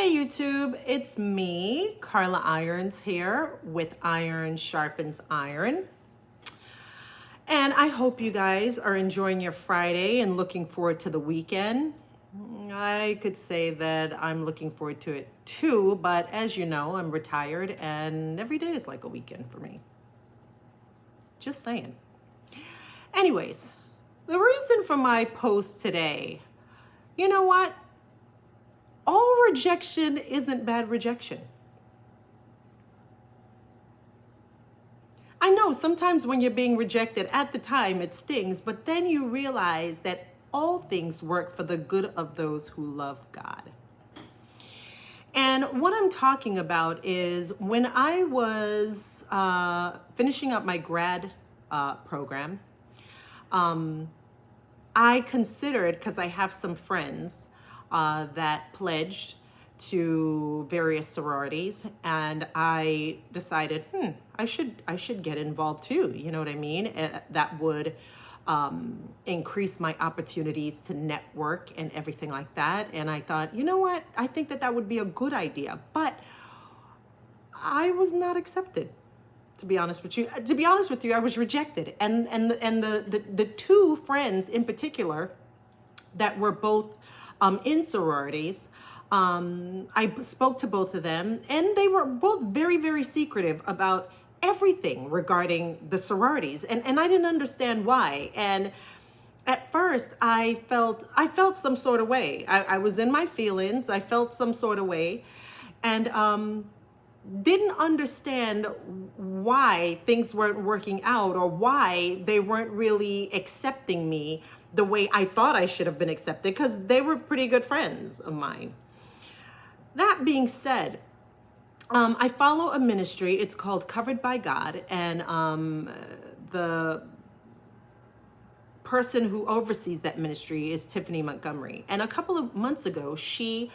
Hey YouTube, it's me, Carla Irons here with Iron Sharpens Iron. And I hope you guys are enjoying your Friday and looking forward to the weekend. I could say that I'm looking forward to it too, but as you know, I'm retired and every day is like a weekend for me. Just saying. Anyways, the reason for my post today, you know what? All rejection isn't bad rejection. I know sometimes when you're being rejected at the time it stings, but then you realize that all things work for the good of those who love God. And what I'm talking about is when I was finishing up my grad program, I considered, because I have some friends that pledged to various sororities, and I decided, I should get involved too. You know what I mean? That would increase my opportunities to network and everything like that. And I thought, you know what? I think that would be a good idea, but I was not accepted. To be honest with you, I was rejected, and the two friends in particular that were both in sororities. I spoke to both of them, and they were both very, very secretive about everything regarding the sororities, and I didn't understand why. And at first, I felt some sort of way. I was in my feelings. I felt some sort of way, and didn't understand why things weren't working out or why they weren't really accepting me the way I thought I should have been accepted, because they were pretty good friends of mine. That being said, I follow a ministry. It's called Covered by God, and the person who oversees that ministry is Tiffany Montgomery. And a couple of months ago, she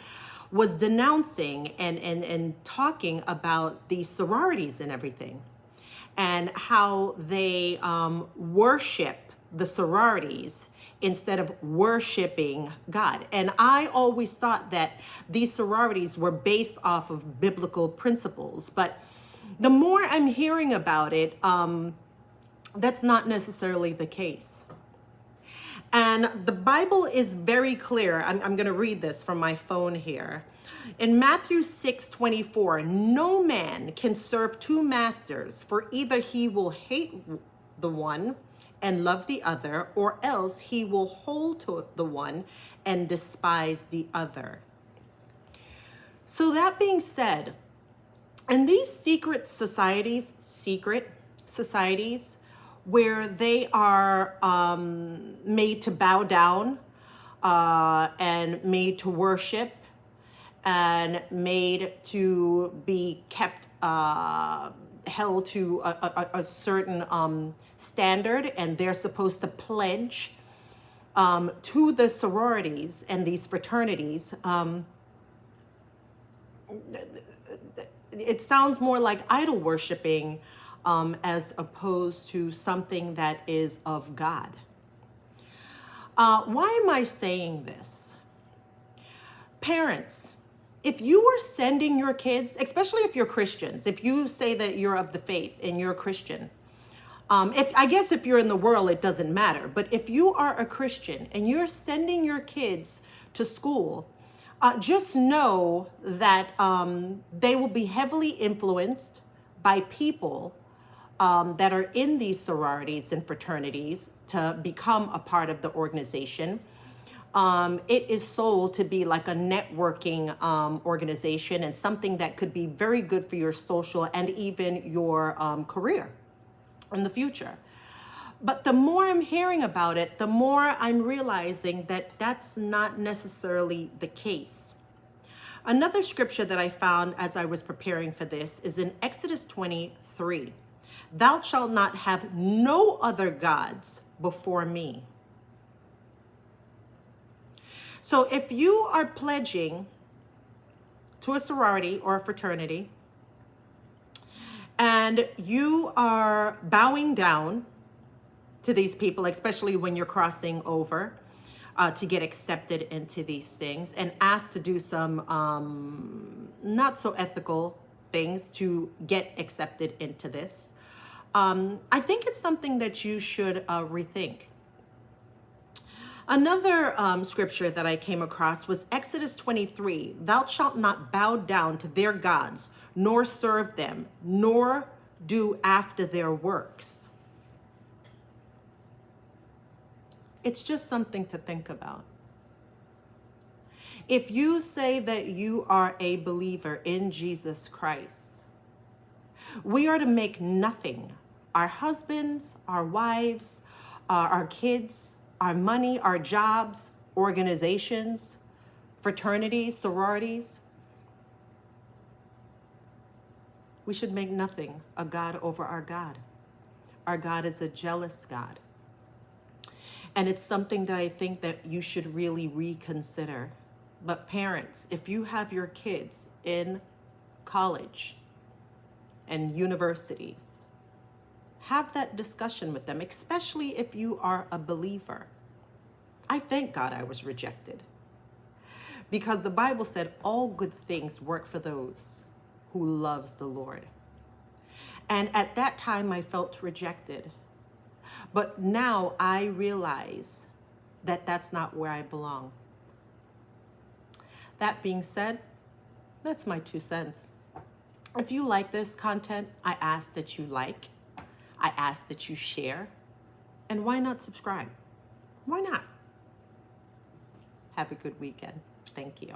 was denouncing and talking about the sororities and everything, and how they worship the sororities instead of worshiping God. And I always thought that these sororities were based off of biblical principles, but the more I'm hearing about it, that's not necessarily the case. And the Bible is very clear. I'm going to read this from my phone here. In Matthew 6:24, no man can serve two masters, for either he will hate the one and love the other, or else he will hold to the one and despise the other. So that being said, in these secret societies, where they are made to bow down and made to worship and made to be kept held to a certain standard, and they're supposed to pledge to the sororities and these fraternities. It sounds more like idol worshiping as opposed to something that is of God. Why am I saying this? Parents, if you are sending your kids, especially if you're Christians, if you say that you're of the faith and you're a Christian, if you're in the world, it doesn't matter. But if you are a Christian and you're sending your kids to school, just know that they will be heavily influenced by people that are in these sororities and fraternities to become a part of the organization. It is sold to be like a networking organization, and something that could be very good for your social and even your career in the future. But the more I'm hearing about it, the more I'm realizing that that's not necessarily the case. Another scripture that I found as I was preparing for this is in Exodus 23. Thou shalt not have no other gods before me. So if you are pledging to a sorority or a fraternity, and you are bowing down to these people, especially when you're crossing over, to get accepted into these things, and asked to do some not so ethical things to get accepted into this. I think it's something that you should rethink. Another scripture that I came across was Exodus 23. Thou shalt not bow down to their gods, nor serve them, nor do after their works. It's just something to think about. If you say that you are a believer in Jesus Christ, we are to make nothing, our husbands, our wives, our kids, our money, our jobs, organizations, fraternities, sororities. We should make nothing a God over our God. Our God is a jealous God. And it's something that I think that you should really reconsider. But parents, if you have your kids in college and universities, have that discussion with them, especially if you are a believer. I thank God I was rejected, because the Bible said all good things work for those who loves the Lord. And at that time I felt rejected. But now I realize that that's not where I belong. That being said, that's my 2 cents. If you like this content, I ask that you like. I ask that you share. And why not subscribe? Why not? Have a good weekend. Thank you.